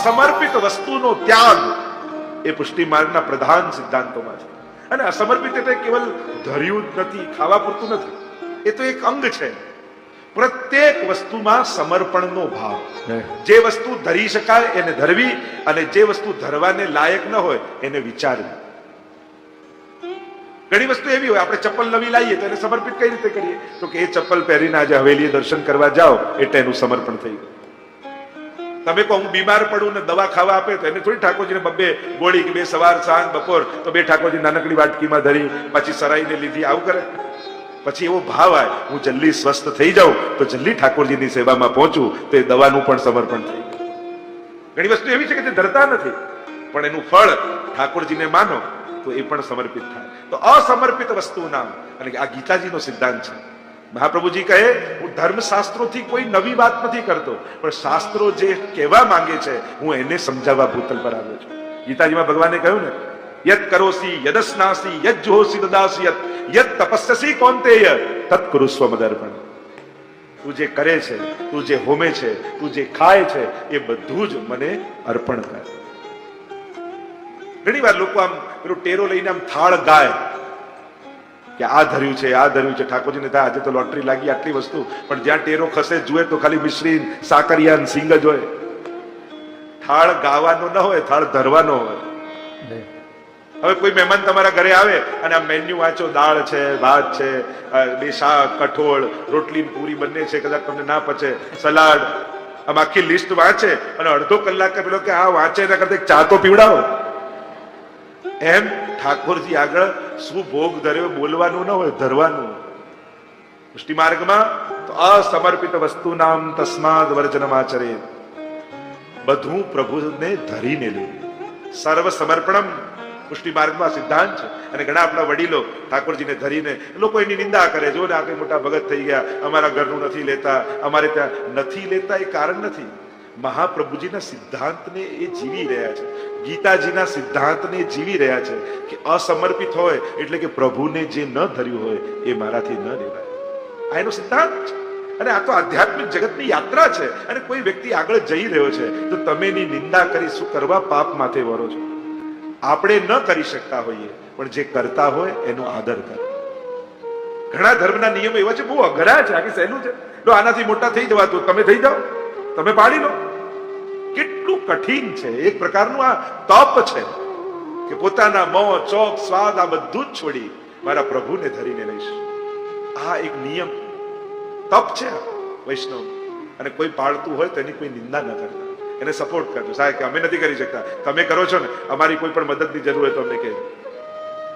અસમર્પિત વસ્તુનો ત્યાગ એ પુષ્ટિ માર્ગના પ્રધાન સિદ્ધાંતોમાં છે. અને અસમર્પિત એટલે કેવલ ધર્યું જ નથી, ખાવા પૂરતું નથી, એ તો એક અંગ છે. પ્રત્યેક વસ્તુમાં સમર્પણનો ભાવ. જે વસ્તુ ધરી શકાય એને ધરવી, અને જે વસ્તુ ધરવાને લાયક ન હોય એને વિચારવી. ઘણી વસ્તુ એવી હોય, આપણે ચપ્પલ નવી લાવીએ તો એને સમર્પિત કઈ રીતે કરીએ? તો કે એ ચપ્પલ પહેરીને આજે હવેલીએ દર્શન કરવા જાઓ એટલે એનું સમર્પણ થઈ ગયું. તમે કહો હું બીમાર પડું ને દવા ખાવા આપે તો એને થોડી ઠાકોરજીને બબ્બે ગોળી કે બે સવાર સાંજ બપોર તો બે ઠાકોરજી નાનકડી વાટકીમાં ધરી પછી સરાઈને લીધી, આવું કરે? પછી એવો ભાવ આવે હું જલ્દી સ્વસ્થ થઈ જાઉં તો જલ્દી ઠાકોરજીની સેવામાં પહોંચું, તો એ દવાનું પણ સમર્પણ થઈ ગયું. ઘણી વસ્તુ એવી છે કે જે ધરતા નથી પણ એનું ફળ ઠાકોરજીને માનો તો એ પણ સમર્પિત થાય. તો અસમર્પિત વસ્તુ નામ, અને આ ગીતાજીનો સિદ્ધાંત છે. મહાપ્રભુજી કહે હું ધર્મશાસ્ત્રોથી કોઈ નવી વાત નથી કરતો, પણ શાસ્ત્રો જે કહેવા માંગે છે હું એને સમજાવવા ભૂતલ પર આવ્યો છું. ગીતાજીમાં ભગવાને કહ્યું ને, યત કરોસી યદસ્નાસી યત જોહસી દદાસી યત તપસ્યસી કૌંતેય તત કુરુસ્વ મદર્પણ. તું જે કરે છે, તું જે હોમે છે, તું જે ખાય છે, એ બધું જ મને અર્પણ કર. ઘણી વાર લોકો આમ પેલું ટેરો લઈને આમ થાળ ગાય કે આ ધર્યું છે, આ ધર્યું છે. ઠાકોરજીને થાય આજે તો લોટરી લાગી આટલી વસ્તુ, પણ જ્યાં ટેરો ખસે જુએ તો ખાલી મિશ્રી સાકરિયા સિંગ જ હોય. થાળ ગાવાનો ન હોય, થાળ ધરવાનો હોય. હવે કોઈ મહેમાન તમારા ઘરે આવે અને આ મેન્યુ વાંચો, દાળ છે, ભાત છે, બે શાક, કઠોળ, રોટલી, પૂરી બંને છે, કદાચ તમને ના પચે, સલાડ, આમ આખી લિસ્ટ વાંચે અને અડધો કલાક પેલો કે આ વાંચે એના કરતા ચા તો પીવડાવો. એમ ઠાકોરજી આગળ શું ભોગ ધર્યો બોલવાનું ન હોય, ધરવાનું. પુષ્ટિ માર્ગમાં તો અસમર્પિત વસ્તુ નામ તસ્માદ વર્જનમાચરે, બધું પ્રભુને ધરીને લેવું. સર્વ સમર્પણમ પુષ્ટિ માર્ગમાં સિદ્ધાંત છે. અને ઘણા આપણા વડીલો ઠાકોરજીને ધરીને લોકો એની નિંદા કરે, જો ને આ કઈ મોટા ભગત થઈ ગયા, અમારા ઘરનું નથી લેતા, અમારે ત્યાં નથી લેતા. એ કારણ નથી. મહાપ્રભુજીના સિદ્ધાંતને એ જીવી રહ્યા છે, ગીતાજીના સિદ્ધાંતને જીવી રહ્યા છે કે અસમર્પિત હોય એટલે કે પ્રભુને જે ન ધર્યું હોય એ મારાથી ન લેવાય. આ એનો સિદ્ધાંત છે. અને આ તો આધ્યાત્મિક જગતની યાત્રા છે. અને કોઈ વ્યક્તિ આગળ જઈ રહ્યો છે તો તમે એની નિંદા કરી શું કરવા? પાપ માથે વરો છો. આપણે ન કરી શકતા હોઈએ પણ જે કરતા હોય એનો આદર કરો. ઘણા ધર્મના નિયમો એવા છે, બહુ અઘરા છે, આખી સહેલું છે. આનાથી મોટા થઈ જવાતું, તમે થઈ જાઓ, તમે પાડી લો. કેટલું કઠિન છે. એક પ્રકારનું આ તપ છે કે પોતાના મોં, ચોક, સ્વાદ આ બધું જ છોડી મારા પ્રભુને ધરીને રહીશ. આ એક નિયમ તપ છે વૈષ્ણવ. અને કોઈ પાળતું હોય તો એની કોઈ નિંદા ન કરતા, એને સપોર્ટ કરજો. સાહેબ કે અમે નથી કરી શકતા, તમે કરો છો ને, અમારી કોઈ પણ મદદની જરૂર હોય તો અમને કહેજો.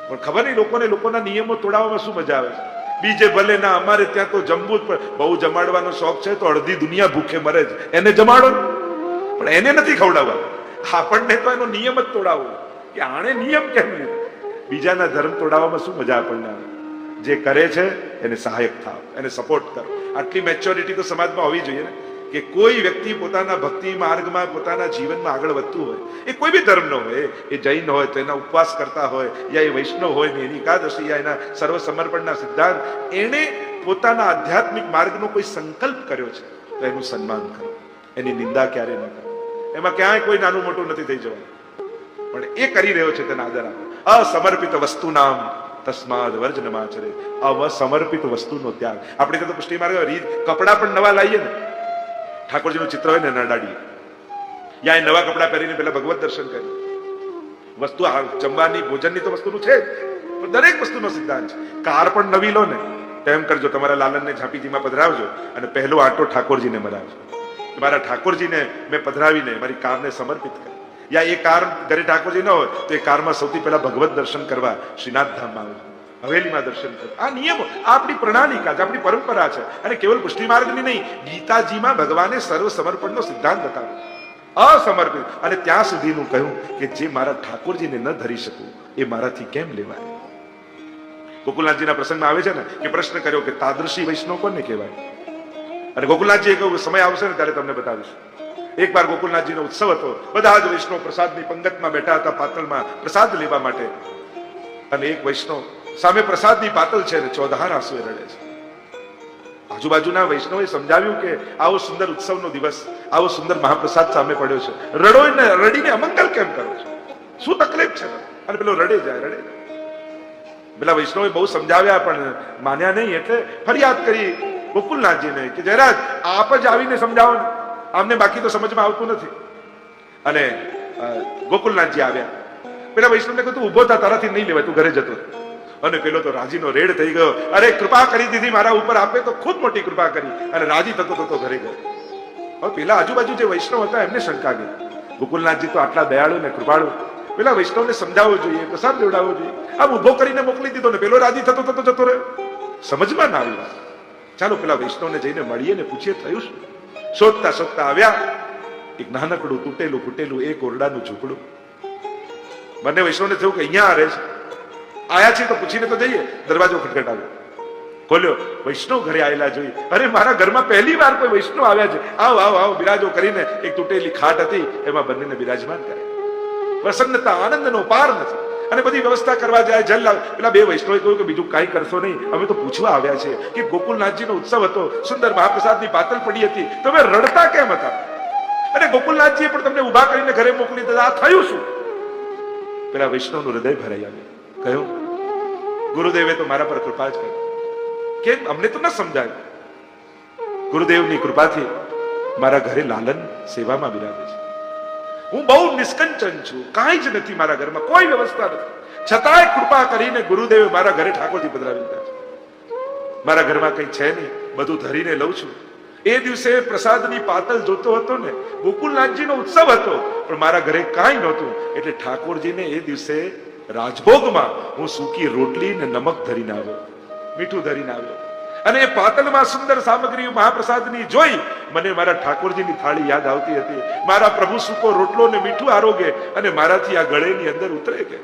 પણ ખબર નહીં લોકોને લોકોના નિયમો તોડાવવામાં શું મજા આવે છે. બીજે ભલે ના, અમારે ત્યાં તો જમવું જ પડે. બહુ જમાડવાનો શોખ છે તો અડધી દુનિયા ભૂખે મરે જ, એને જમાડો, પણ એને નથી ખવડાવવા. આપણને તો એનો નિયમ જ તોડાવવો કે આણે નિયમ કેમ લીધો. બીજાના ધર્મ તોડાવવામાં શું મજા આપણને આવે? જે કરે છે એને સહાયક થાવ, એને સપોર્ટ કરો. આટલી મેચ્યોરિટી તો સમાજમાં હોવી જોઈએ ને કે કોઈ વ્યક્તિ પોતાના ભક્તિ માર્ગમાં પોતાના જીવનમાં આગળ વધતું હોય, એ કોઈ બી ધર્મનો હોય, એ જૈન હોય તો એના ઉપવાસ કરતા હોય, યા એ વૈષ્ણવ હોય ને એની એકાદશી, યા એના સર્વ સમર્પણના સિદ્ધાંત, એને પોતાના આધ્યાત્મિક માર્ગનો કોઈ સંકલ્પ કર્યો છે તો એનું સન્માન કરો, એની નિંદા ક્યારે ન કરો. એમાં ક્યાંય કોઈ નાનું મોટું નથી થઈ જવાનું, પણ એ કરી રહ્યો છે તેને આદર આપો. અસમર્પિત વસ્તુ નામ તસ્માદ વર્જનમાચરે, અસમર્પિત વસ્તુનો ત્યાગ. આપણે ત્યાં તો પુષ્ટિ માર્ગ રીત કપડા પણ નવા લાવીએ ને, ઠાકોરજીનું ચિત્ર હોય ને નડાડીએ, યા નવા કપડા પહેરીને પેલા ભગવત દર્શન કરીએ. વસ્તુ જમવાની ભોજનની તો વસ્તુનું છે જ, પણ દરેક વસ્તુનો સિદ્ધાંત છે. કાર પણ નવી લો ને તેમ કરજો, તમારા લાલનને ઝાંપીજીમાં પધરાવજો અને પહેલો આંટો ઠાકોરજીને મરાવજો. મારા ઠાકોરજીને મેં પધરાવીને મારી કારને સમર્પિત કરી. યા એ કાર ઘરે ઠાકોરજી ન હોય તો એ કારમાં સૌથી પહેલા ભગવત દર્શન કરવા શ્રીનાથ ધામમાં આવજો, હવેલીમાં દર્શન કરો. આ નિયમો, આ આપણી પ્રણાલિકા છે, આપણી પરંપરા છે. અને કેવલ પુષ્ટિ માર્ગની નહીં, ગીતાજીમાં ભગવાને સર્વ સમર્પણનો સિદ્ધાંત બતાવ્યો, અસમર્પિત. અને ત્યાં સુધીનું કહ્યું કે જે મારા ઠાકોરજીને ન ધરી શકું એ મારાથી કેમ લેવાય. ગોકુલનાથજીના પ્રસંગમાં આવે છે ને કે પ્રશ્ન કર્યો કે તાદૃશી વૈષ્ણવ કોને કહેવાય. અને ગોકુલનાથજીએ કહ્યું સમય આવશે ને ત્યારે તમને બતાવીશ. એક વાર ગોકુલનાથજીનો ઉત્સવ હતો, બધા જ વૈષ્ણવ પ્રસાદની પંગતમાં બેઠા હતા પાતળમાં પ્રસાદ લેવા માટે. અને એક વૈષ્ણવ સામે પ્રસાદની પાતળ છે ને ચોધાર આંસુએ રડે છે. આજુબાજુના વૈષ્ણવે સમજાવ્યું કે આવો સુંદર ઉત્સવનો દિવસ, આવો સુંદર મહાપ્રસાદ સામે પડ્યો છે, રડો ને રડીને અમંગલ કેમ કરો છો? શું તકલીફ છે? અને પેલો રડે જાય. પેલા વૈષ્ણવે બહુ સમજાવ્યા પણ માન્યા નહીં, એટલે ફરિયાદ કરી ગોકુલનાથજીને કે જયરાજ આપ જ આવીને સમજાવો ને, આમને બાકી તો સમજમાં આવતું નથી. અને ગોકુલનાથજી આવ્યા. પેલા વૈષ્ણવને કહ્યું તું ઉભો થા, તારાથી નહીં લેવાય, તું ઘરે જતો. અને પેલો તો રાજીનો રેડ થઈ ગયો. અરે કૃપા કરી દીધી મારા ઉપર, આપે તો ખુદ મોટી કૃપા કરી. અને રાજી થતો થતો ઘરે ગયો. હવે પેલા આજુબાજુ જે વૈષ્ણવ હતા એમને શંકા ગઈ, ગોકુલનાથજી તો આટલા દયાળુ ને કૃપાળુ, પેલા વૈષ્ણવને સમજાવવું જોઈએ, પ્રસાદ લેવડાવવો જોઈએ. આમ ઉભો કરીને મોકલી દીધો ને પેલો રાજી થતો થતો જતો રહ્યો. સમજમાં ના આવ્યું. ચાલો પેલા વૈષ્ણવને જઈને મળીએ ને પૂછીએ થયું શું. શોધતા શોધતા આવ્યા એક નાનકડું તૂટેલું ફૂટેલું એક ઓરડાનું ઝૂંપડું. બંને વૈષ્ણવને થયું કે અહીંયા રહે છે, આયા છે તો પૂછીને તો જઈએ. દરવાજો ખટખટાવ્યો, ખોલ્યો, વૈષ્ણવ ઘરે આવેલા જોઈ. અરે મારા ઘરમાં પહેલી વાર કોઈ વૈષ્ણવ આવ્યા છે, આવો આવો આવો બિરાજો કરીને એક તૂટેલી ખાટ હતી એમાં બંનેને બિરાજમાન કરે. પ્રસન્નતા આનંદનો પાર નથી. અને બધી વ્યવસ્થા કરવા જાય, જલ લાવ. પેલા બે વૈષ્ણવે કહ્યું કે બીજું કાંઈ કરશો નહીં, અમે તો પૂછવા આવ્યા છે કે ગોકુલનાથજીનો ઉત્સવ હતો, સુંદર મહાપ્રસાદની પાતળ પડી હતી, તમે રડતા કેમ હતા? અને ગોકુલનાથજીએ પણ તમને ઉભા કરીને ઘરે મોકલી દીધા, આ થયું શું? પેલા વૈષ્ણવનું હૃદય ભરાઈ આવ્યું. કહ્યું ગુરુદેવે તો મારા પર કૃપા જ કરી, કેમ અમને તો ન સમજાયું. ગુરુદેવની કૃપાથી મારા ઘરે લાલન સેવામાં બિરાજે છે. હું બહુ નિષ્કંચન છું, કાંઈ જ નથી મારા ઘરમાં, કોઈ વ્યવસ્થા નથી, છતાંય કૃપા કરીને ગુરુદેવે મારા ઘરે ઠાકોરજી પધરાવી દીધા છે. મારા ઘરમાં કંઈ છે નહીં, બધું ધરીને લઉં છું. એ દિવસે પ્રસાદની પાતળ જોતો હતો ને, ગોકુલનાથજીનો ઉત્સવ હતો, પણ મારા ઘરે કાંઈ નહોતું, એટલે ઠાકોરજીને એ દિવસે રાજભોગમાં હું સૂકી રોટલી ને નમક ધરીને આવ્યો, મીઠું ધરીને આવ્યો. અને એ પાતળમાં સુંદર સામગ્રી મહાપ્રસાદની જોઈ મને મારા ઠાકોરજીની થાળી યાદ આવતી હતી. મારા પ્રભુ સૂકો રોટલો ને મીઠું આરોગે અને મારાથી આ ગળેની અંદર ઉતરે કે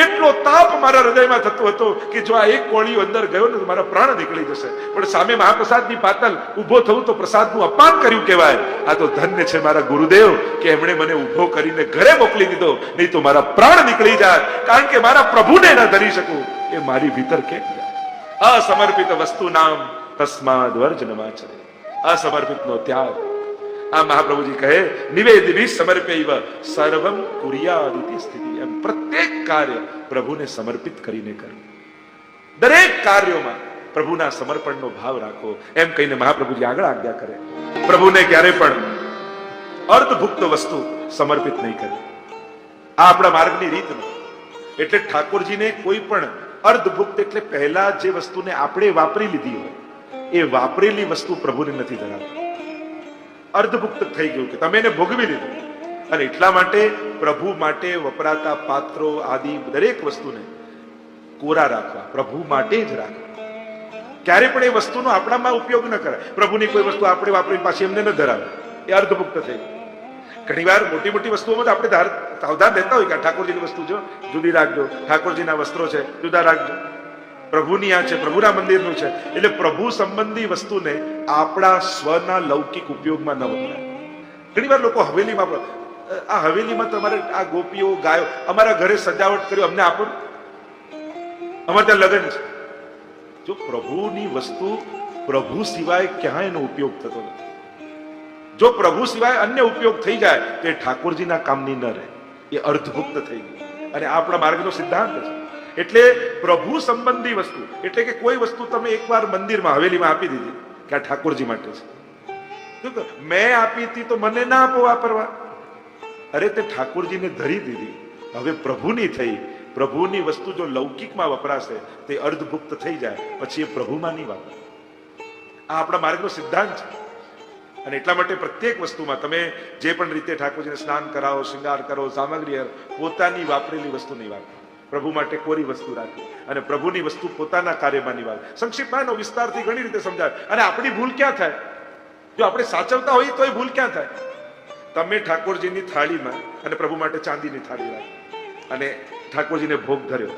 એટલો તાપ મારા હૃદયમાં થતો હતો કે જો આ એક કોળિયો અંદર ગયો ને તો મારા પ્રાણ નીકળી જશે. પણ સામે મહાપ્રસાદની પાતળ ઉભો થવું તો પ્રસાદનું અપમાન કર્યું કહેવાય. આ તો ધન્ય છે મારા ગુરુદેવ કે એમણે મને ઉભો કરીને ઘરે મોકલી દીધો, નહીં તો મારા પ્રાણ નીકળી જાય. કારણ કે મારા પ્રભુને ન ધરી શકું એ મારી ભીતર કેમ જાય. અસમર્પિત વસ્તુ નામ તસ્માદ વર્જનમાચરે. અસમર્પિતનો ત્યાગ. આ મહાપ્રભુજી કહે નિવેદિભિ સમર્પયૈવ સર્વં કુર્યાદિતિ સ્થિતિ. એમ પ્રત્યેક કાર્ય પ્રભુને સમર્પિત કરીને કરવું. દરેક કાર્યોમાં પ્રભુના સમર્પણનો ભાવ રાખો, એમ કહીને મહાપ્રભુજી આગળ આજ્ઞા કરે. પ્રભુને ક્યારે પણ અર્ધભુક્ત વસ્તુ સમર્પિત નહીં કરે. આ આપણા માર્ગની રીત નથી. એટલે ઠાકોરજીને કોઈ પણ અર્ધભુક્ત એટલે પહેલા જે વસ્તુને આપણે વાપરી લીધી હોય એ વાપરેલી વસ્તુ પ્રભુને નથી ધરાવતી. અર્ધભુક્ત થઈ ગયું કે તમે એને ભોગવી લીધું. અને એટલા માટે પ્રભુ માટે વપરાતા પાત્રો આદિ દરેક વસ્તુને કોરા રાખવા, પ્રભુ માટે જ રાખવા. ક્યારે પણ એ વસ્તુનો આપણામાં ઉપયોગ ન કરાય. પ્રભુની કોઈ વસ્તુ આપણે વાપરીને પાછી એમને ન ધરાવે, એ અર્ધભુક્ત થઈ ગયું. ઘણી વાર મોટી મોટી વસ્તુઓમાં આપણે સાવધાન રહેતા હોય કે ઠાકોરજીની વસ્તુ જો જુદી રાખજો, ઠાકોરજીના વસ્ત્રો છે જુદા રાખજો, પ્રભુની આ છે, પ્રભુના મંદિરનું છે. એટલે પ્રભુ સંબંધી વસ્તુને આપણા સ્વના લૌકિક ઉપયોગમાં ન વપરાય. ઘણી વાર લોકો હવેલીમાં, આ હવેલીમાં તમારે આ ગોપીઓ ગાયો, અમારા ઘરે સજાવટ કર્યું અમને આપો, અમારે ત્યાં લગ્ન છે. જો પ્રભુની વસ્તુ પ્રભુ સિવાય ક્યાંય એનો ઉપયોગ થતો નથી. જો પ્રભુ સિવાય અન્ય ઉપયોગ થઈ જાય તો એ ઠાકોરજીના કામની ન રહે, એ અર્ધભુક્ત થઈ ગયું. અને આપણા માર્ગનો સિદ્ધાંત છે. એટલે પ્રભુ સંબંધી વસ્તુ એટલે કે કોઈ વસ્તુ તમે એકવાર મંદિરમાં હવેલીમાં આપી દીધી કે આ ઠાકોરજી માટે છે, મેં આપી હતી તો મને ના આપો વાપરવા. અરે તે ઠાકોરજીને ધરી દીધી, હવે પ્રભુની થઈ. પ્રભુની વસ્તુ જો લૌકિકમાં વપરાશે તે અર્ધભુક્ત થઈ જાય, પછી એ પ્રભુમાં નહીં વાપરે. આ આપણા માર્ગનો સિદ્ધાંત છે. અને એટલા માટે પ્રત્યેક વસ્તુમાં તમે જે પણ રીતે ઠાકોરજીને સ્નાન કરાવો, શૃંગાર કરો, સામગ્રી પોતાની વાપરેલી વસ્તુ નહીં વાપરો. પ્રભુ માટે કોરી વસ્તુ રાખી અને પ્રભુની વસ્તુ પોતાના કાર્યમાં નહીં વાપરો. સંક્ષિપ્તમાં એનો વિસ્તારથી ઘણી રીતે સમજાય. અને આપણી ભૂલ ક્યાં થાય? જો આપણે સાચવતા હોઈએ તો એ ભૂલ ક્યાં થાય? તમે ઠાકોરજીની થાળીમાં અને પ્રભુ માટે ચાંદીની થાળી રાખી અને ઠાકોરજીને ભોગ ધર્યો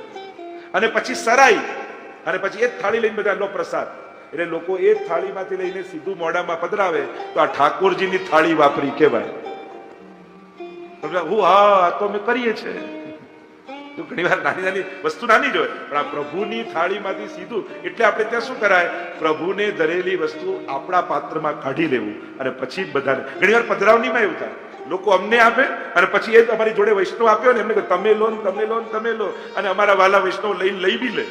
અને પછી સરાઈ અને પછી એ જ થાળી લઈને બધા લો પ્રસાદ. એટલે લોકો એ જ થાળીમાંથી લઈને સીધું મોઢામાં પધરાવે તો આ ઠાકોરજીની થાળી વાપરી કહેવાય. હા તો અમે કરીએ છીએ. તો ઘણી વાર નાની નાની વસ્તુ નાની જ હોય, પણ આ પ્રભુની થાળીમાંથી સીધું, એટલે આપણે ત્યાં શું કરાય, પ્રભુને ધરેલી વસ્તુ આપણા પાત્રમાં કાઢી લેવું અને પછી બધાને. ઘણી વાર પધરાવણીમાં એવું થાય, લોકો અમને આપે અને પછી એ અમારી જોડે વૈષ્ણવ આપ્યો ને એમને કહે તમે લો ને તમે લો ને તમે લો, અને અમારા વાલા વૈષ્ણવ લઈ બી લે.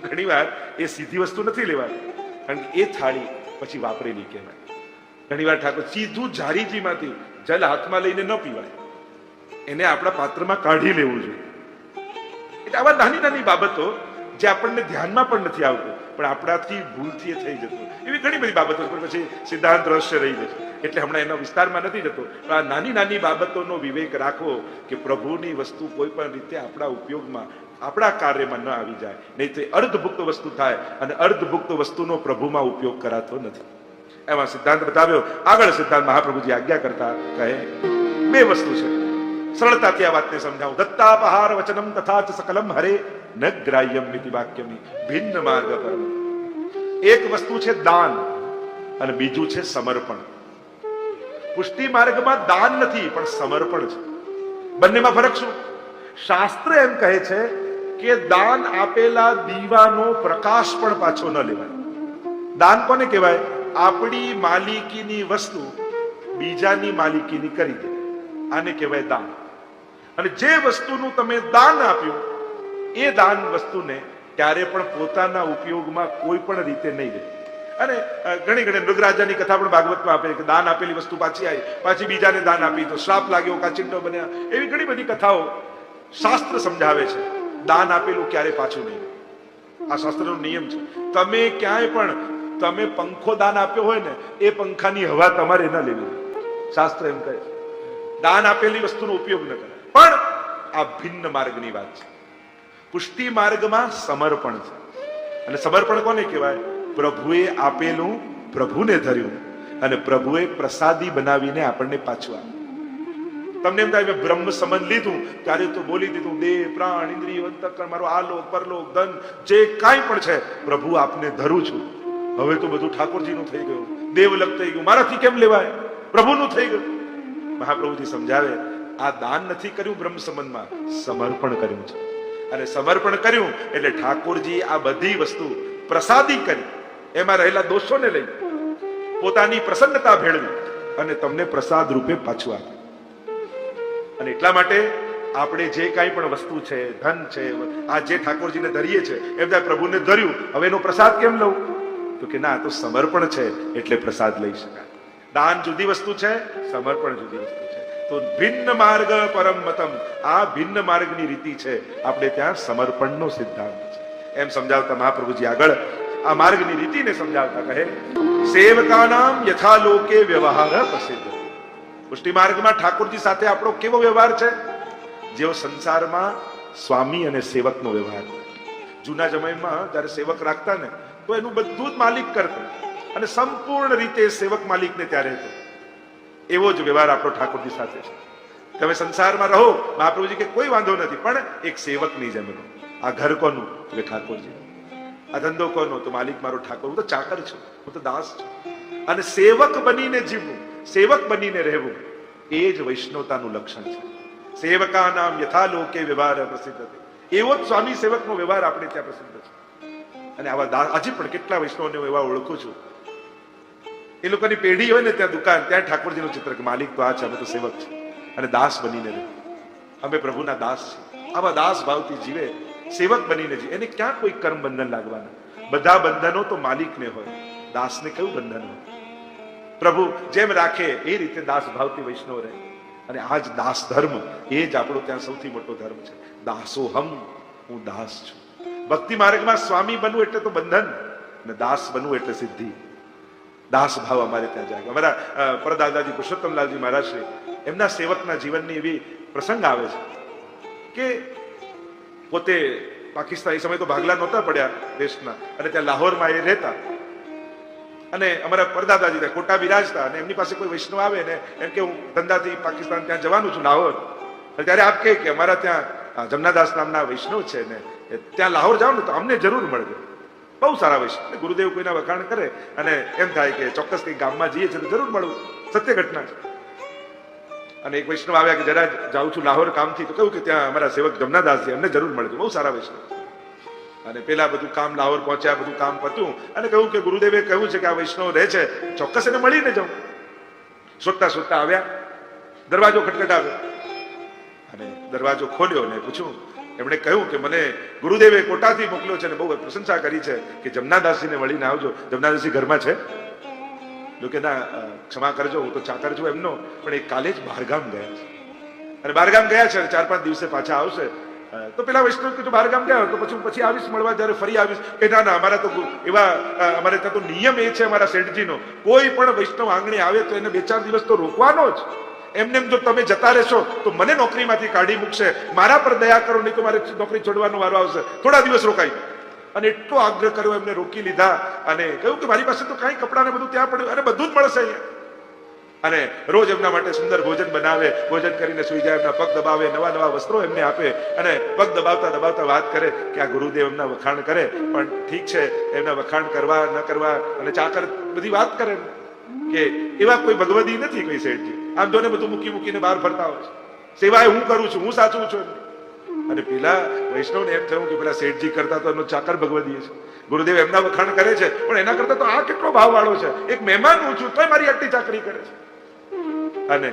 ઘણી વાર એ સીધી વસ્તુ નથી લેવાની, કારણ કે એ થાળી પછી વાપરેલી કહેવાય. ઘણી વાર ઠાકોર સીધું જારીજીમાંથી જલ હાથમાં લઈને ન પીવાય, એને આપણા પાત્રમાં કાઢી લેવું જોઈએ. એટલે આવા નાની નાની બાબતો જે આપણને ધ્યાનમાં પણ નથી આવતું, પણ આપણાથી ભૂલથી એ થઈ જતું, એવી ઘણી બધી બાબતો પણ પછી સિદ્ધાંત રહસ્ય રહી જશે, એટલે હમણાં એના વિસ્તારમાં નથી જતો. પણ આ નાની નાની બાબતોનો વિવેક રાખવો કે પ્રભુની વસ્તુ કોઈ પણ રીતે આપણા ઉપયોગમાં, આપણા કાર્યમાં ન આવી જાય, નહીં તો અર્ધભુક્ત વસ્તુ થાય, અને અર્ધભુક્ત વસ્તુનો પ્રભુમાં ઉપયોગ કરાતો નથી. એમાં સિદ્ધાંત બતાવ્યો. આગળ સિદ્ધાંત મહાપ્રભુજી આજ્ઞા કરતા કહે બે વસ્તુ છે, સરળતાથી આ વાતને સમજાવું. દત્તાપહાર વચનમ તથા ચ સકલમ હરે ન ગ્રાહ્યમ મિતિ વાક્યમિ ભિન્ન માર્ગ પરમ. એક વસ્તુ છે દાન અને બીજું છે સમર્પણ. પુષ્ટિ માર્ગમાં દાન નથી પણ સમર્પણ છે. બંનેમાં ફરક શું? શાસ્ત્ર એમ કહે છે કે દાન આપેલા દીવાનો પ્રકાશ પણ પાછો ન લેવાય. દાન કોને કહેવાય? આપણી માલિકીની વસ્તુ બીજાની માલિકીની કરી દે, આને કહેવાય દાન. અને જે વસ્તુનું તમે દાન આપ્યું એ દાન વસ્તુને ક્યારે પણ પોતાના ઉપયોગમાં કોઈ પણ રીતે નહીં લે. અને ઘણી મૃગરાજાની કથા પણ ભાગવતમાં આપે કે દાન આપેલી વસ્તુ પાછી આવી, પાછી બીજાને દાન આપી તો શ્રાપ લાગ્યો, કાચિંડો બન્યા. એવી ઘણી બધી કથાઓ શાસ્ત્ર સમજાવે છે. દાન આપેલું ક્યારે પાછું નહીં. આ શાસ્ત્રનો નિયમ છે. તમે ક્યાંય પણ તમે પંખો દાન આપ્યો હોય ને, એ પંખાની હવા તમારે ન લેવી. શાસ્ત્ર એમ કહે છે દાન આપેલી વસ્તુનો ઉપયોગ ન કરે. પણ આ ભિન્ન માર્ગની વાત છે. પુષ્ટિ માર્ગમાં સમર્પણ છે. અને સમર્પણ કોને કહેવાય? પ્રભુએ આપેલું પ્રભુને ધર્યું અને પ્રભુએ પ્રસાદી બનાવીને આપણને પાછું આપ્યું. તમને એમ થાય બ્રહ્મ સંબંધ લીધું ત્યારે તો બોલી દીધું, દેહ પ્રાણ ઇન્દ્રિય અંતઃકરણ મારો આલોક પરલોક ધન જે કાંઈ પણ છે પ્રભુ આપને ધરું છું. હવે તો બધું ઠાકોરજીનું થઈ ગયું, દેવલક થઈ ગયું, મારાથી કેમ લેવાય? પ્રભુનું થઈ ગયું. મહાપ્રભુજી સમજાવે આ દાન નથી કર્યું બ્રહ્મ સંબંધમાં, સમર્પણ કર્યું છે. અને સમર્પણ કર્યું એટલે ઠાકોરજી આ બધી વસ્તુ પ્રસાદી કરી, એમાં રહેલા દોષોને લઈ પોતાની પ્રસન્નતા ભેળવી અને તમને પ્રસાદ રૂપે પાછું આપ્યું. અને એટલા માટે આપણે જે કાંઈ પણ વસ્તુ છે, ધન છે, આ જે ઠાકોરજીને ધરીએ છે એમ થાય પ્રભુને ધર્યું, હવે એનો પ્રસાદ કેમ લઉં? તો કે ના, તો સમર્પણ છે એટલે પ્રસાદ લઈ શકાય. દાન જુદી વસ્તુ છે, સમર્પણ જુદી વસ્તુ છે. તો ભિન્ન માર્ગ પરમ મતમ, આ ભિન્ન માર્ગની રીતિ છે. આપણે ત્યાં સમર્પણનો સિદ્ધાંત છે. એમ સમજાવતા મહાપ્રભુજી આગળ આ માર્ગની રીતિને સમજાવતા કહે સેવકાનામ યથા લોકે વ્યવહાર પ્રસિદ્ધ. પુષ્ટિ માર્ગમાં ઠાકોરજી સાથે આપણો કેવો વ્યવહાર છે? જેવો સંસારમાં સ્વામી અને સેવકનો વ્યવહાર. જૂના સમયમાં જયારે સેવક રાખતા ને તો એનું બધું જ માલિક કરતો અને સંપૂર્ણ રીતે સેવક માલિકને ત્યારે હતો. એવો જ વ્યવહાર આપણો ઠાકોરજી સાથે છે. તમે સંસારમાં રહો, મહાપ્રભુજી કે કોઈ વાંધો નથી, પણ એક સેવકની જેમ રહો. આ ઘર કોનું? તો કે ઠાકોરજી. આ ધંધો કોનો? તો માલિક મારો ઠાકોર. હું તો ચાકર છું, હું તો દાસ છું. અને સેવક બનીને જીવવું, સેવક બનીને રહેવું, એ જ વૈષ્ણવતાનું લક્ષણ છે. સેવકા નામ યથા લોકે વ્યવહાર પ્રસિદ્ધ છે. એવો જ સ્વામી સેવકનો વ્યવહાર આપણે ત્યાં પ્રસિદ્ધ છે. અને આવા દાસ આજે પણ કેટલા વૈષ્ણવને એવા ઓળખું છું. એ લોકોની પેઢી હોય ને ત્યાં દુકાન, ત્યાં ઠાકોરજીનું ચિત્ર કે માલિક તો આ છે, અમે તો સેવક છે અને દાસ બનીને રહે. અમે પ્રભુના દાસ છીએ. આવા દાસ ભાવથી જીવે, સેવક બનીને જીવે. એને ક્યાં કોઈ કર્મ બંધન લાગવાના? બધા બંધનો તો માલિકને હોય, દાસને કયું બંધન હોય? પ્રભુ જેમ રાખે એ રીતે દાસ ભાવથી વૈષ્ણવ રહે. અને આ જ દાસ ધર્મ, એ જ આપણો ત્યાં સૌથી મોટો ધર્મ છે. દાસો હમ, હું દાસ છું. ભક્તિ માર્ગમાં સ્વામી બનવું એટલે તો બંધન, અને દાસ બનવું એટલે સિદ્ધિ. દાસ ભાવ અમારે ત્યાં જાય. અમારા પરદાદાજી પુરુષોત્તમલાલજી મહારાજ શ્રી, એમના સેવકના જીવનની એવી પ્રસંગ આવે છે કે પોતે પાકિસ્તાન, એ સમય તો ભાગલા નહોતા પડ્યા દેશના, અને ત્યાં લાહોરમાં એ રહેતા. અને અમારા પરદાદાજી ત્યાં કોટા બિરાજતા, અને એમની પાસે કોઈ વૈષ્ણવ આવે ને એમ કે હું ધંધાથી પાકિસ્તાન ત્યાં જવાનું છું લાહોર, ત્યારે આપ કે અમારા ત્યાં જમનાદાસ નામના વૈષ્ણવ છે ને, ત્યાં લાહોર જાઓ ને તો અમને જરૂર મળજો. બહુ સારા વૈષ્ણવ. ગુરુદેવ કોઈના વખાણ કરે અને એમ થાય કે ચોક્કસ કઈ ગામમાં જઈએ છીએ તો જરૂર મળવું. સત્ય ઘટના છે. અને એક વૈષ્ણવ આવ્યા કે જરા જાઉં છું લાહોર કામથી, તો કહ્યું કે ત્યાં અમારા સેવક જમનાદાસ છે, એમને જરૂર મળજો, બહુ સારા વૈષ્ણવ. અને પેલા બધું કામ લાહોર પહોંચ્યા, બધું કામ પતું અને કહ્યું કે ગુરુદેવે કહ્યું છે કે આ વૈષ્ણવ રહે છે, ચોક્કસ એને મળીને જાઉં. શોધતા શોધતા આવ્યા, દરવાજો ખટખટાવ્યો અને દરવાજો ખોલ્યો ને પૂછ્યું. એમણે કહ્યું કે મને ગુરુદેવે કોટાથી મોકલ્યો છે અને બહુ પ્રશંસા કરી છે કે જમનાદાસજીને મળીને આવજો. જમનાદાસજી ઘરમાં છે? જો કે ના, ક્ષમા કરજો, હું તો ચાકર છું એમનો, પણ એ કાલે જ બહારગામ ગયા છે અને બહારગામ ગયા છે, 4-5 દિવસે પાછા આવશે. તો પેલા વૈષ્ણવ કે જો બહારગામ ગયા તો પછી આવીશ મળવા, જયારે ફરી આવીશ. કે ના ના, અમારા તો એવા અમારે ત્યાં તો નિયમ એ છે અમારા શેઠજીનો, કોઈ પણ વૈષ્ણવ આંગણે આવે તો એને 2-4 દિવસ તો રોકવાનો જ. એમને જો તમે જતા રહેશો તો મને નોકરીમાંથી કાઢી મૂકશે. મારા પર દયા કરો, નહીં તો મારે નોકરી છોડવાનો વારો આવશે. થોડા દિવસ રોકાઈ. અને એટલો આગ્રહ કર્યો, એમને રોકી લીધા અને કહ્યું કે મારી પાસે તો કાંઈ કપડા ને બધું ત્યાં પડ્યું અને બધું જ મળશે અહીંયા. અને રોજ એમના માટે સુંદર ભોજન બનાવે, ભોજન કરીને સુઈ જાય, એમના પગ દબાવે, નવા નવા વસ્ત્રો એમને આપે અને પગ દબાવતા દબાવતા વાત કરે કે આ ગુરુદેવ એમના વખાણ કરે. પણ ઠીક છે, એમના વખાણ કરવા ન કરવા અને ચાકર બધી વાત કરે કે એવા કોઈ ભગવદી નથી કોઈ શેઠજી. આમ જોને બધું મૂકીને બહાર ફરતા હોય છે. સેવાય હું કરું છું, હું સાચું છું. અને પેલા વૈષ્ણવને એમ થયું કે પેલા શેઠજી કરતા તો એમનો ચાકર ભગવદી છે, ગુરુદેવ એમના વખાણ કરે છે, પણ એના કરતા તો આ કેટલો ભાવ વાળો છે. એક મહેમાન હું છું તોય મારી આટલી ચાકરી કરે છે. અને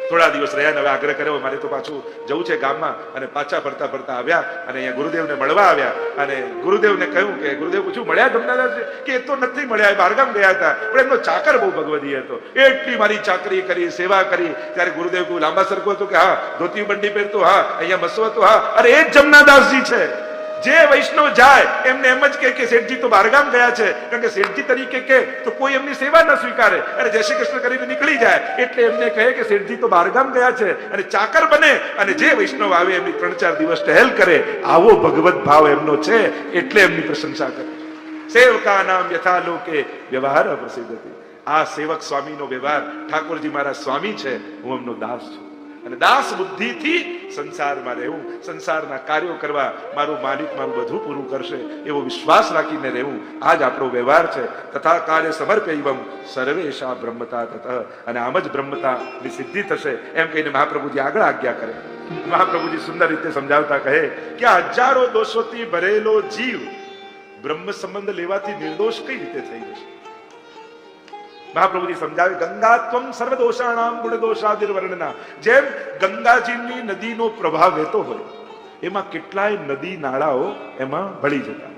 થોડા દિવસ રહ્યા, હવે આગ્રહ કર્યો મારે તો પાછું જવું છે ગામમાં. અને પાછા ફરતા ફરતા આવ્યા અને અહીંયા ગુરુદેવને મળવા આવ્યા. અને ગુરુદેવને કહ્યું કે ગુરુદેવ પૂછ્યું મળ્યા જમનાદાસ? કે એ તો નથી મળ્યા, એ બહારગામ ગયા હતા, પણ એમનો ચાકર બહુ ભગવદી હતો, એટલી મારી ચાકરી કરી, સેવા કરી. ત્યારે ગુરુદેવ કહ્યું લાંબા સરખો હતો કે હા, ધોતી બંડી પહેરતો, હા, અહીંયા મસવો હતો, હા, અરે એ જ જમનાદાસજી છે. જે વૈષ્ણવ જાય એમને એમ જ કે શેઠજી તો બહારગામ ગયા છે, કારણ કે શેઠજી તરીકે કે તો કોઈ એમની સેવા ન સ્વીકારે અને જય શ્રી કૃષ્ણ કરીને નીકળી જાય. એટલે એમને કહે કે શેઠજી તો બહારગામ ગયા છે અને ચાકર બને અને જે વૈષ્ણવ આવે એમની 3-4 દિવસ ટહેલ કરે. આવો ભગવત ભાવ એમનો છે, એટલે એમની પ્રશંસા કરે. સેવકા નામ યથા લોકે વ્યવહાર પ્રસિદ્ધ. આ સેવક સ્વામીનો વ્યવહાર, ઠાકોરજી મારા સ્વામી છે, હું એમનો દાસ છું અને દાસ બુદ્ધિથી સંસારમાં રહેવું, સંસારના કાર્યો કરવા, મારું માલિક મારું બધું પૂરું કરશે એવો વિશ્વાસ રાખીને રહેવું. આ જ આપણો વ્યવહાર છે. તથા કાર્ય સમર્પયવમ સર્વેશા બ્રહ્મતા તત. અને આમ જ બ્રહ્મતાની સિદ્ધિ થશે એમ કહીને મહાપ્રભુજી આગળ આજ્ઞા કરે. મહાપ્રભુજી સુંદર રીતે સમજાવતા કહે કે આ હજારો દોષોથી ભરેલો જીવ બ્રહ્મ સંબંધ લેવાથી નિર્દોષ કઈ રીતે થઈ જશે? મહાપ્રભુજી સમજાવે ગંગાત્વમ સર્વદોષાણામ ગુણદોષાદિર્વર્ણના. જેમ ગંગાજીની નદીનો પ્રવાહ વહેતો હોય, એમાં કેટલાય નદી નાળાઓ એમાં ભળી જતા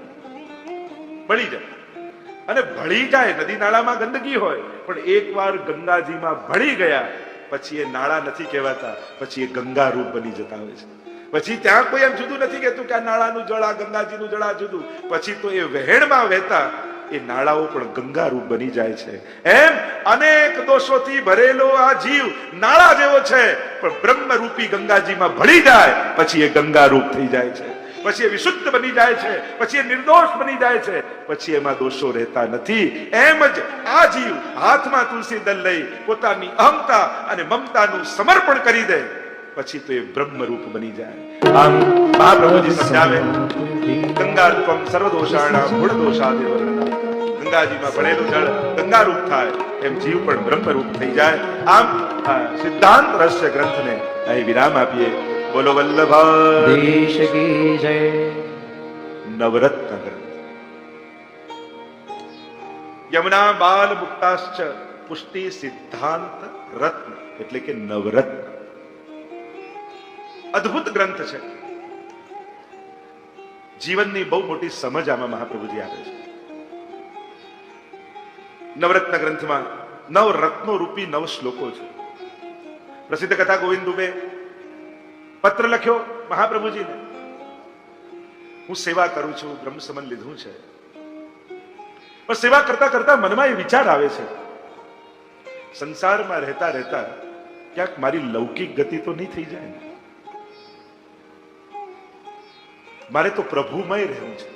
અને ભળી જાય. નદી નાળામાં ગંદકી હોય, પણ એકવાર ગંગાજીમાં ભળી ગયા પછી એ નાળા નથી કહેવાતા, પછી એ ગંગા રૂપ બની જતા હોય છે. પછી ત્યાં કોઈ એમ જુદું નથી કહેતું કે આ નાળાનું જળ, આ ગંગાજીનું જળ, આ જુદું. પછી તો એ વહેણમાં વહેતા એ નાળાઓ પણ ગંગા રૂપ બની જાય છે. એમ અનેક દોષોથી ભરેલો આ જીવ નાળા જેવો છે, પણ બ્રહ્મ રૂપી ગંગાજીમાં ભળી જાય પછી એ ગંગા રૂપ થઈ જાય છે, પછી એ વિશુદ્ધ બની જાય છે, પછી એ નિર્દોષ બની જાય છે, પછી એમાં દોષો રહેતા નથી. એમ જ આ જીવ હાથમાં તુલસી દલ લઈ પોતાની અહંતા અને મમતાનું સમર્પણ કરી દે પછી તો એ બ્રહ્મ રૂપ બની જાય. આમ મહાપ્રભુજી સમજાવે ગંગાત્વમ સર્વદોષાણામ ગુણદોષાદિર્વર્ણના. ગંગાજીમાં ભળેલું જળ ગંગા રૂપ થાય એમ જીવ પણ બ્રહ્મ રૂપ થઈ જાય. આમ સિદ્ધાંત રહસ્ય ગ્રંથને અહીં વિરામ આપીએ. બોલો વલ્લભ જય. નવરત્ન ગ્રંથ. યમુના બાલ મુક્તાશ્ચ પુષ્ટિ સિદ્ધાંત રત્ન એટલે કે નવરત્ન. અદ્ભુત ગ્રંથ છે. જીવનની બહુ મોટી સમજ આમાં મહાપ્રભુજી આપે છે. નવરત્ન ગ્રંથમાં 9 રત્નો રૂપી 9 શ્લોકો છે. પ્રસિદ્ધ કથા ગોવિંદ દુબે પત્ર લખ્યો મહાપ્રભુજીને, હું સેવા કરું છું, બ્રહ્મ સમન લીધું છે, પણ સેવા કરતા કરતા મનમાં એ વિચાર આવે છે, સંસારમાં રહેતા રહેતા ક્યાંક મારી લૌકિક ગતિ તો નહીં થઈ જાય ને? મારે તો પ્રભુમય રહેવું છે.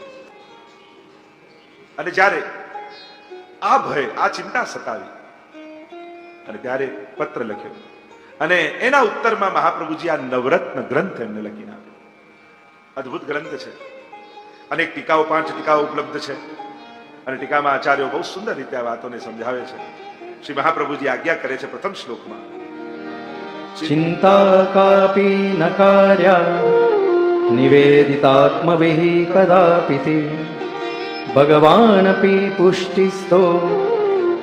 અને જ્યારે આ ભય, આ ચિંતા સતાવી અને ત્યારે પત્ર લખ્યો અને એના ઉત્તરમાં મહાપ્રભુજી આ નવરત્ન ગ્રંથ એમને લખીને આપ્યો. અદ્ભુત ગ્રંથ છે. અનેક ટીકાઓ, 5 ટીકાઓ ઉપલબ્ધ છે અને ટીકામાં આચાર્યો બહુ સુંદર રીતે આ વાતોને સમજાવે છે. શ્રી મહાપ્રભુજી આજ્ઞા કરે છે પ્રથમ શ્લોકમાં चिन्ता कापि न कार्या निवेदितात्मभिः कदापि ते भगवानपि पुष्टिस्थो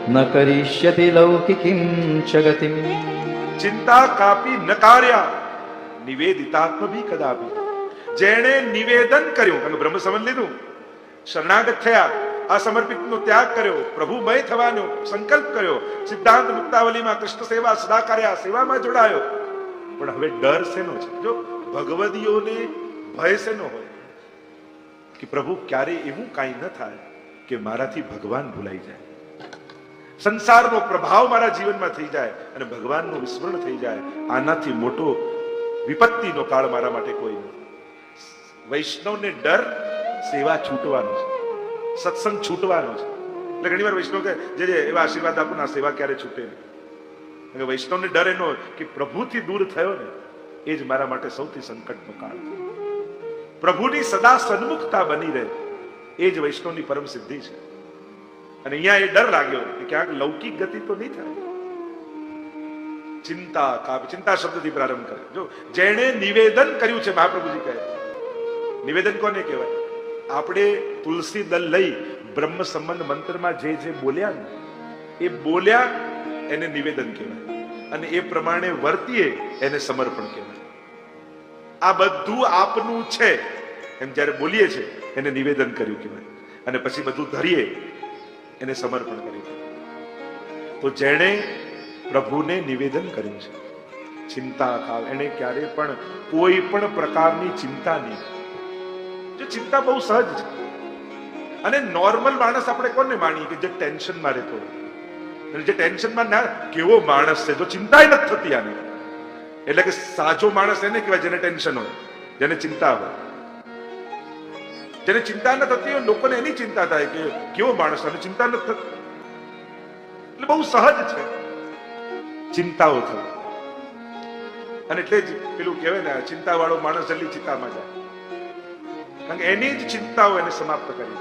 न करिष्यति लौकिकीं च गतिम्. ચિંતા કાપી ન કાર્યા નિવેદિતાત્મ ભી કદાપી. જેણે નિવેદન કર્યું, કારણ કે બ્રહ્મ સમજ લીધું, શરણાગત થયા, આ સમર્પિતનો ત્યાગ કર્યો, પ્રભુમય થવાનો સંકલ્પ કર્યો, સિદ્ધાંત મુક્તાવલીમાં કૃષ્ણ સેવા સદા કર્યા, સેવામાં જોડાયો, પણ હવે ડર શેનો છે? જો ભગવદીઓને ભય શેનો હોય કે પ્રભુ ક્યારે એવું કાંઈ ન થાય કે મારાથી ભગવાન ભૂલાઈ જાય, સંસારનો પ્રભાવ મારા જીવનમાં થઈ જાય અને ભગવાનનું વિસ્મરણ થઈ જાય. આનાથી મોટો વિપત્તિનો કાળ મારા માટે કોઈ નથી. વૈષ્ણવને ડર સેવા છૂટવાનો છે, સત્સંગ છૂટવાનો છે. એટલે ઘણી વાર વૈષ્ણવ કે જે એવા આશીર્વાદ આપો ને, આ સેવા ક્યારે છૂટે નહીં. વૈષ્ણવને ડર એનો કે પ્રભુથી દૂર થયો ને એ જ મારા માટે સૌથી સંકટનો કાળ. પ્રભુની સદા સન્મુખતા બની રહે એ જ વૈષ્ણવની પરમ સિદ્ધિ છે. અને અહીંયા એ ડર લાગ્યો કે ક્યાંક લૌકિક ગતિ તો નહીં થાય. ચિંતા કાપી, ચિંતા શબ્દથી પ્રારંભ કરે. જો જેણે નિવેદન કર્યું છે, મહાપ્રભુજી કહે, નિવેદન કોને કહેવાય? આપણે તુલસી દલ લઈ બ્રહ્મ સંબંધ મંત્રમાં જે બોલ્યા ને એ બોલ્યા એને નિવેદન કહેવાય, અને એ પ્રમાણે વર્તીએ એને સમર્પણ કહેવાય. આ બધું આપનું છે એમ જ્યારે બોલીએ છે એને નિવેદન કર્યું કહેવાય, અને પછી બધું ધરીએ એને સમર્પણ કર્યું. તો જેણે પ્રભુને નિવેદન કર્યું છે, ચિંતા કાળ, એને ક્યારે પણ કોઈ પણ પ્રકારની ચિંતા નહીં. જો ચિંતા બહુ સહજ છે, અને નોર્મલ માણસ આપણે કોને માણીએ કે જે ટેન્શનમાં રહેતો હોય, જે ટેન્શનમાં ના, કેવો માણસ છે જો ચિંતા નથી થતી આને. એટલે કે સાચો માણસ એને કહેવાય જેને ટેન્શન હોય, જેને ચિંતા હોય. જેને ચિંતા ન થતી હોય લોકોને એની ચિંતા થાય કે કેવો માણસ, અને ચિંતા નથી થતી. એટલે બહુ સહજ છે ચિંતાઓ થવી. અને એટલે જ પેલું કહેવાય ને, ચિંતા વાળો માણસ જલ્દી ચિંતામાં જાય, કારણ કે એની જ ચિંતાઓ એને સમાપ્ત કરી.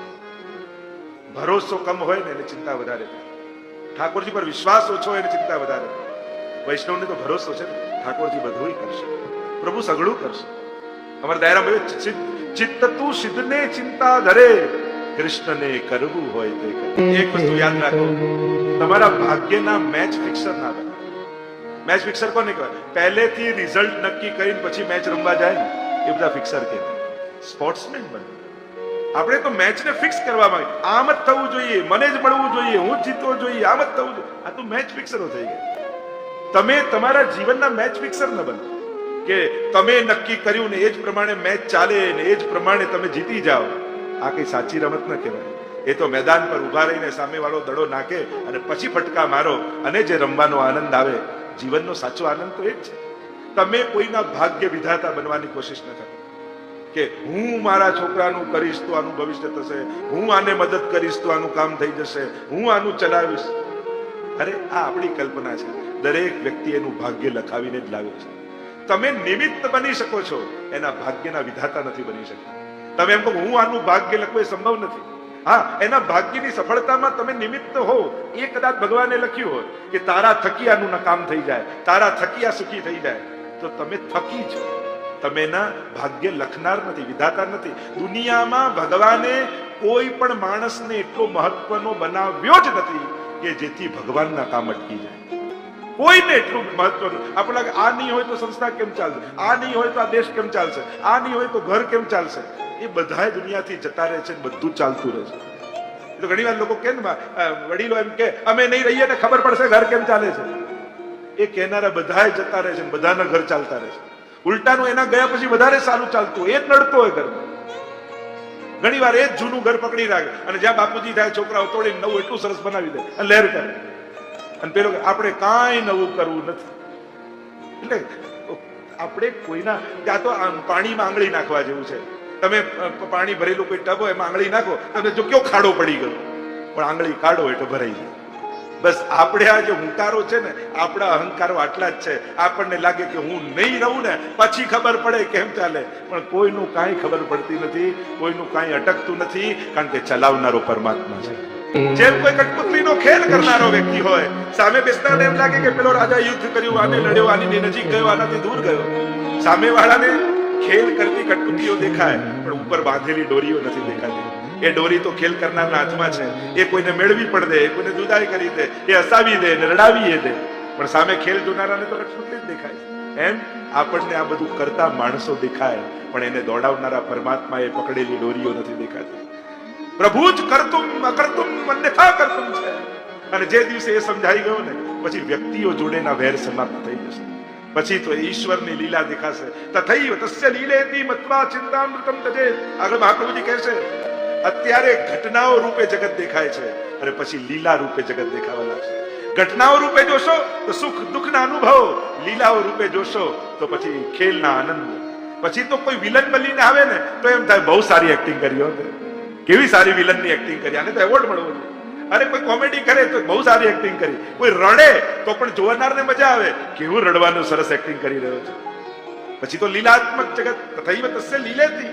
ભરોસો કમ હોય ને એને ચિંતા વધારે થાય. ઠાકોરજી પર વિશ્વાસ ઓછો હોય એને ચિંતા વધારે થાય. વૈષ્ણવને તો ભરોસો છે, ઠાકોરજી બધું કરશે, પ્રભુ સઘળું કરશે. અમારા દાયરામાં ચિત્ત તું સિદ્ધને ચિંતા ધરે, કૃષ્ણને કરવું હોય તે કરે. એક વસ્તુ યાદ રાખો, તમારા ભાગ્યના મેચ ફિક્સર ના બને. મેચ ફિક્સર કોને કહેવાય? પહેલેથી રિઝલ્ટ નક્કી કરીને પછી મેચ રમવા જાય ને એ બધા ફિક્સર કહેવાય. સ્પોર્ટ્સમેન બને. આપણે તો મેચને ફિક્સ કરવા માંગે, આમ જ થવું જોઈએ, મને જ મળવું જોઈએ, હું જ જીતવો જોઈએ, આમ જ થવું જોઈએ. આ તો મેચ ફિક્સરો થઈ ગયા. તમે તમારા જીવનના મેચ ફિક્સર ન બનો કે તમે નક્કી કર્યું ને એ જ પ્રમાણે મેચ ચાલે ને એ જ પ્રમાણે તમે જીતી જાઓ. આ કઈ સાચી રમત ન કહેવાય. એ તો મેદાન પર ઉભા રહીને સામે વાળો દડો નાખે અને પછી ફટકા મારો અને જે રમવાનો આનંદ આવે, જીવનનો સાચો આનંદ તો એ જ છે. તમે કોઈના ભાગ્ય વિધાતા બનવાની કોશિશ ન કરો કે હું મારા છોકરાનું કરીશ તો આનું ભવિષ્ય થશે, હું આને મદદ કરીશ તો આનું કામ થઈ જશે, હું આનું ચલાવીશ. અરે આ આપણી કલ્પના છે. દરેક વ્યક્તિ એનું ભાગ્ય લખાવીને જ લાવ્યો છે. તમે નિમિત્ત બની શકો છો, એના ભાગ્યના વિધાતા નથી બની શકતા. તમે એમ કહો હું આનું ભાગ્ય લખવું, એ સંભવ નથી. હા, એના ભાગ્યની સફળતામાં તમે નિમિત્ત હો. એ કદાચ ભગવાને લખ્યું હોય કે તારા થકી આનું કામ થઈ જાય, તારા થકી આ સુખી થઈ જાય, તો તમે થકી છો. તમે એના ભાગ્ય લખનાર નથી, વિધાતા નથી. દુનિયામાં ભગવાને કોઈ પણ માણસને એટલો મહત્વનો બનાવ્યો જ નથી કે જેથી ભગવાનના કામ અટકી જાય. કોઈને એટલું મહત્વનું. આપણે આ નહીં હોય તો સંસ્થા કેમ ચાલશે, આ નહીં હોય તો આ દેશ કેમ ચાલશે, આ નહીં હોય તો ઘર કેમ ચાલશે. એ બધા દુનિયાથી જતા રહે છે, બધું ચાલતું રહે છે. તો ઘણી વાર લોકો કે વડીલો એમ કે અમે નહીં રહીએ ને ખબર પડશે ઘર કેમ ચાલે છે. એ કહેનારા બધા જતા રહે છે, બધાના ઘર ચાલતા રહે છે. ઉલટાનું એના ગયા પછી વધારે સારું ચાલતું, એ જ નડતો હોય ઘરમાં. ઘણી વાર એ જ જૂનું ઘર પકડી રાખે અને જ્યાં બાપુજી થાય છોકરાઓ તોડીને નવું એટલું સરસ બનાવી દે અને લહેર કરે. અને પેલો આપણે કાંઈ નવું કરવું નથી. એટલે આપણે કોઈના ત્યાં તો પાણીમાં આંગળી નાખવા જેવું છે. તમે પાણી ભરેલું કોઈ ટબ હોય એમાં આંગળી નાખો, તમને જો કયો ખાડો પડી ગયો, પણ આંગળી કાઢો એટલે ભરાઈ જાય. બસ આપણે આ જે હુંકારો છે ને, આપણા અહંકારો આટલા જ છે. આપણને લાગે કે હું નહીં રહું ને પછી ખબર પડે કેમ ચાલે, પણ કોઈનું કાંઈ ખબર પડતી નથી, કોઈનું કાંઈ અટકતું નથી, કારણ કે ચલાવનારો પરમાત્મા છે. જેમ કોઈ કઠપુતલીનો ખેલ કરનારો વ્યક્તિ હોય, સામે બેસનારને એમ લાગે કે પેલો રાજા યુદ્ધ કર્યું, આને લડ્યો, આની નજીક ગયો, આનાથી દૂર ગયો. સામેવાળાને ખેલ કરતી કઠપુતલીઓ દેખાય, પણ ઉપર બાંધેલી ડોરીઓ નથી દેખાતી. એ ડોરી તો ખેલ કરનારના હાથમાં છે. એ કોઈને મેળવી પણ દે, કોઈને જુદાઈ કરી દે, એ હસાવી દે ને રડાવી દે, પણ સામે ખેલ જોનારાને તો કઠપુતલી જ દેખાય. એમ આપણને આ બધું કરતા માણસો દેખાય, પણ એને દોડાવનારા પરમાત્મા એ પકડેલી ડોરીઓ નથી દેખાતી. પ્રભુ જ કરતુમ અકર્તુમ અન્યથા કરતુમ છે. અને જે દિવસે એ સમજાઈ ગયો ને, પછી વ્યક્તિઓ જોડેના વેર સમાપ્ત થઈ જશે. પછી તો ઈશ્વરની લીલા દેખાશે. તથૈવ તસ્ય લીલેતિ મત્વા ચિંતામૃતમ તજે. આગળ મહાપ્રભુજી કહે છે, અત્યારે ઘટનાઓ રૂપે જગત દેખાય છે, અને પછી લીલા રૂપે જગત દેખાવા લાગશે. ઘટનાઓ રૂપે જોશો તો સુખ દુઃખના અનુભવ, લીલાઓ રૂપે જોશો તો પછી ખેલના આનંદ. પછી તો કોઈ વિલન બનીને આવે ને તો એમ થાય બહુ સારી એક્ટિંગ કરી હો, કેવી સારી વિલનની એક્ટિંગ કરી, આને તો એવોર્ડ મળવો જોઈએ. અરે કોઈ કોમેડી કરે તો બહુ સારી એક્ટિંગ કરી, કોઈ રડે તો પણ જોનારને મજા આવે, કેવું રડવાનું સરસ એક્ટિંગ કરી રહ્યો છે. પછી તો લીલાત્મક જગત. તથૈવ તસ્ય લીલેતિ.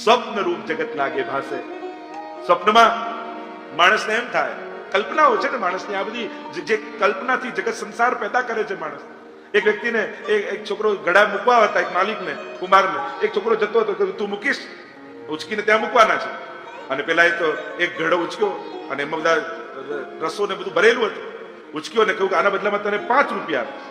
સ્વપ્ન રૂપ જગત લાગે ભાસે. સ્વપ્નમાં માણસને એમ થાય, કલ્પનાઓ છે ને માણસની, આ બધી જે કલ્પનાથી જગત સંસાર પેદા કરે છે માણસ. એક વ્યક્તિને એક છોકરો ગળા મૂકવા હતા, એક માલિકને, કુમારને. એક છોકરો જતો હતો, તું મૂકીશ, ઉચકીને ત્યાં મૂકવાના છે. અને પેલા એ તો એક ઘડો ઉચક્યો, અને એમાં બધા રસો ને બધું ભરેલું હતું. ઉચક્યો ને કહ્યું કે આના બદલામાં તને 5 રૂપિયા આપીશ.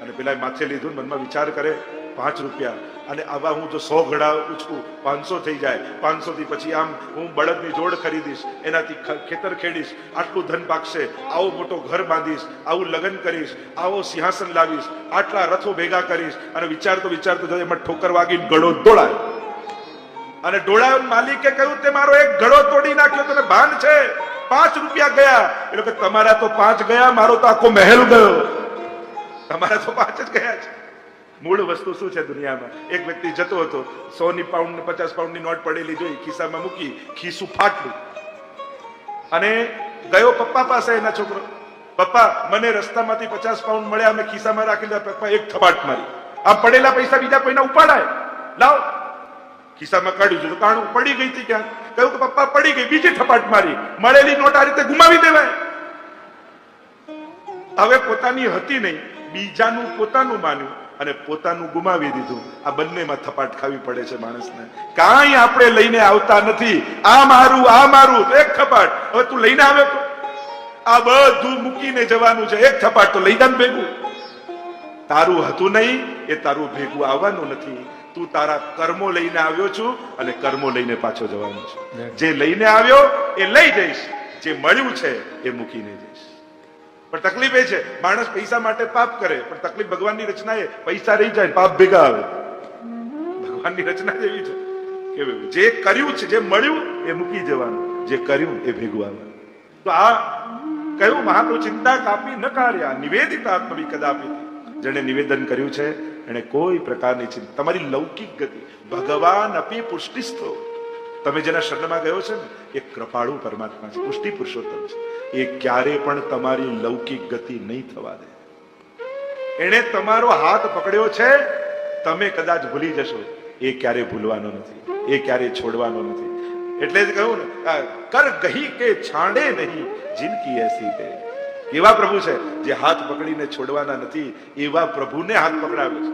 અને પેલા માથે લીધું, મનમાં વિચાર કરે, 5 રૂપિયા, અને આવા હું જો 100 ઘડા ઉચકું 500 થઈ જાય. 500 થી પછી આમ હું બળદની જોડ ખરીદીશ, એનાથી ખેતર ખેડીશ, આટલું ધન પાકશે, આવો મોટો ઘર બાંધીશ, આવું લગ્ન કરીશ, આવો સિંહાસન લાવીશ, આટલા રથો ભેગા કરીશ. અને વિચારતો એમાં ઠોકર વાગીને ઘડો દોડાય. અને ડોળા માલિકે કહ્યું, તે મારો એક ઘડો તોડી નાખ્યો, તને ભાન છે? 5 રૂપિયા ગયા. એટલે કે તમારા તો 5 ગયા, મારો તો આખો મહેલ ગયો. તમારા તો 5 જ ગયા છે. મૂળ વસ્તુ શું છે દુનિયામાં? એક વ્યક્તિ જતો હતો, 100 પાઉન્ડ ને 50 પાઉન્ડની નોટ પડેલી જોઈ, ખિસ્સામાં મૂકી, ખિસ્સું ફાટલું, અને ગયો પપ્પા પાસે. એના છોકરો, પપ્પા મને રસ્તામાંથી 50 પાઉન્ડ મળ્યા, અમે ખિસ્સામાં રાખી દીધા. પપ્પા એક થપાટ મારી. આ પડેલા પૈસા બીજા કોઈના ઉપાડાય? લાવ. ખિસ્સામાં કાઢ્યું છે તો કાણું પડી ગઈ હતી ક્યાંક. કહ્યું કે પપ્પા પડી ગઈ, બીજી થપાટ મારી. મળેલી નોટ આ રીતે ગુમાવી દેવાય? હવે પોતાની હતી નહીં, બીજાનું પોતાનું માન્યું અને પોતાનું ગુમાવી દીધું. આ બંનેમાં થપાટ ખાવી પડે છે માણસને. કાંઈ આપણે લઈને આવતા નથી. આ મારું તો એક થપાટ. હવે તું લઈને આવ્યો તો આ બધું મૂકીને જવાનું છે. એક થપાટ તો લઈ જા ભેગું. તારું હતું નહીં, એ તારું ભેગું આવવાનું નથી. તું તારા કર્મો લઈને આવ્યો છું, અને કર્મો લઈને પાછો જવાનો છું. જે લઈને આવ્યો એ લઈ જઈશ, જે મળ્યું છે એ મૂકીને જઈશ. પણ તકલીફ એ છે, માણસ પૈસા માટે પાપ કરે, પણ તકલીફ ભગવાનની રચના એ પૈસા રહી જાય, પાપ ભેગા આવે. ભગવાનની રચના જેવી છે કે જે કર્યું છે, જે મળ્યું એ મૂકી જવાનું, જે કર્યું એ ભેગું આવવાનું. તો આ કયું મહાપ્રભુ ચિંતા કાપી ન કાર્યા નિવેદિત આત્મવી કદાપી. જેને નિવેદન કર્યું છે એને કોઈ પ્રકારની ચિંતા. તમારી લૌકિક ગતિ, ભગવાન અપી પુષ્ટિસ્થો. તમે જેના શરણમાં ગયો છે ને એ કૃપાળુ પરમાત્મા છે, પુષ્ટિ પુરુષોત્તમ છે. એ ક્યારે પણ તમારી લૌકિક ગતિ નહીં થવા દે. એને તમારો હાથ પકડ્યો છે, તમે કદાચ ભૂલી જશો, એ ક્યારે ભૂલવાનો નથી, એ ક્યારે છોડવાનો નથી. એટલે જ કહ્યું ને, કર ગહી કે છાંડે નહીં જિનકી એસી દે. એવા પ્રભુ છે જે હાથ પકડીને છોડવાના નથી. એવા પ્રભુને હાથ પકડાવે છે.